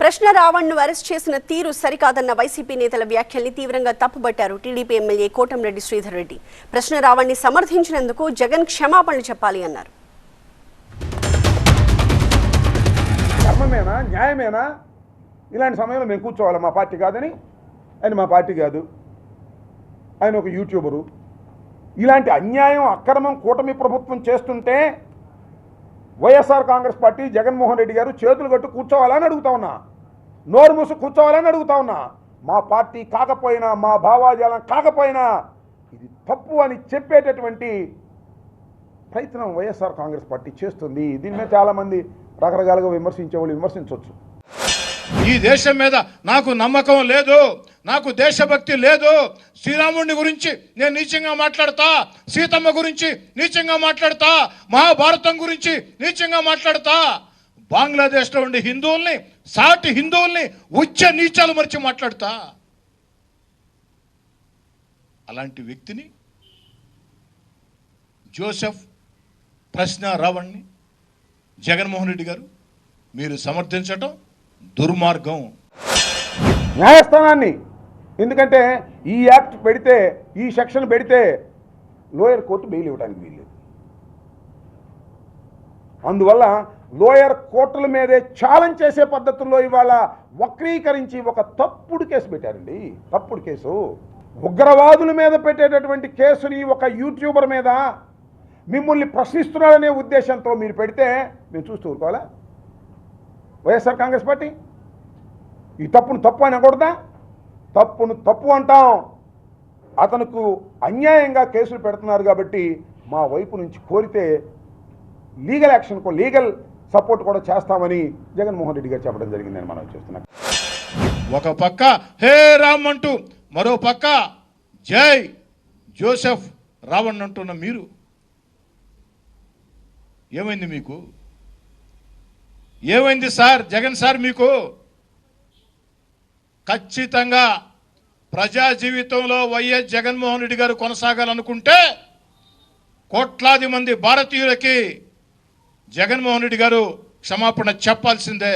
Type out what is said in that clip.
ప్రశ్న రావణ్ను అరెస్ట్ చేసిన తీరు సరికాదన్న వైసీపీ నేతల వ్యాఖ్యల్ని తీవ్రంగా తప్పుబట్టారు టీడీపీ ఎమ్మెల్యే కోటంరెడ్డి శ్రీధర్ రెడ్డి. ప్రశ్న రావణ్ని సమర్థించినందుకు జగన్ క్షమాపణలు చెప్పాలి అన్నారు. ధర్మమేనా, న్యాయమేనా? ఇలాంటి సమయంలో మేము కూర్చోవాలి. మా పార్టీ కాదని, ఆయన మా పార్టీ కాదు, ఆయన ఒక యూట్యూబరు. ఇలాంటి అన్యాయం, అక్రమం కూటమి ప్రభుత్వం చేస్తుంటే వైఎస్ఆర్ కాంగ్రెస్ పార్టీ జగన్మోహన్ రెడ్డి గారు చేతులు కట్టు కూర్చోవాలని అడుగుతా ఉన్నా, నోరు మూసు కూర్చోవాలని అడుగుతా ఉన్నా. మా పార్టీ కాకపోయినా, మా భావాజాలం కాకపోయినా ఇది తప్పు అని చెప్పేటటువంటి ప్రయత్నం వైఎస్ఆర్ కాంగ్రెస్ పార్టీ చేస్తుంది. దీని మీద చాలామంది రకరకాలుగా విమర్శించే వాళ్ళు విమర్శించవచ్చు. ఈ దేశం మీద నాకు నమ్మకం లేదు, నాకు దేశభక్తి లేదు, శ్రీరాముడిని గురించి నేను నీచంగా మాట్లాడతా, సీతమ్మ గురించి నీచంగా మాట్లాడతా, మహాభారతం గురించి నీచంగా మాట్లాడతా, బంగ్లాదేశ్లో ఉండే హిందువుల్ని, సాటి హిందువుల్ని ఉచ్చ నీచాలు మరిచి మాట్లాడతా. అలాంటి వ్యక్తిని జోసెఫ్ ప్రశ్న రావణ్ణి జగన్మోహన్ రెడ్డి గారు మీరు సమర్థించటం దుర్మార్గం. న్యాయస్థానాన్ని, ఎందుకంటే ఈ యాక్ట్ పెడితే, ఈ సెక్షన్ పెడితే లోయర్ కోర్టు బెయిల్ ఇవ్వడానికి వీల్లేదు. అందువల్ల లోయర్ కోర్టుల మీదే ఛాలెంజ్ చేసే పద్ధతుల్లో ఇవాళ వక్రీకరించి ఒక తప్పుడు కేసు పెట్టారండి. తప్పుడు కేసు. ఉగ్రవాదుల మీద పెట్టేటటువంటి కేసుని ఒక యూట్యూబర్ మీద మిమ్మల్ని ప్రశ్నిస్తున్నారనే ఉద్దేశంతో మీరు పెడితే మేము చూస్తూ ఊరుకోవాలా? వైఎస్ఆర్ కాంగ్రెస్ పార్టీ ఈ తప్పును తప్పు అనకూడదా? తప్పును తప్పు అంటాం. అతనుకు అన్యాయంగా కేసులు పెడుతున్నారు కాబట్టి మా వైపు నుంచి కోరితే లీగల్ యాక్షన్కు లీగల్ సపోర్ట్ కూడా చేస్తామని జగన్మోహన్ రెడ్డి గారు చెప్పడం జరిగిందని మనం చూస్తున్నాం. ఒక పక్క హే రామ్ అంటూ, మరో పక్క జై జోసెఫ్ రావణ్ అంటున్న మీరు ఏమైంది? మీకు ఏమైంది సార్? జగన్ సార్ మీకు ఖచ్చితంగా ప్రజా జీవితంలో వైఎస్ జగన్మోహన్ రెడ్డి గారు కొనసాగాలనుకుంటే కోట్లాది మంది భారతీయులకి జగన్మోహన్ రెడ్డి గారు క్షమాపణ చెప్పాల్సిందే.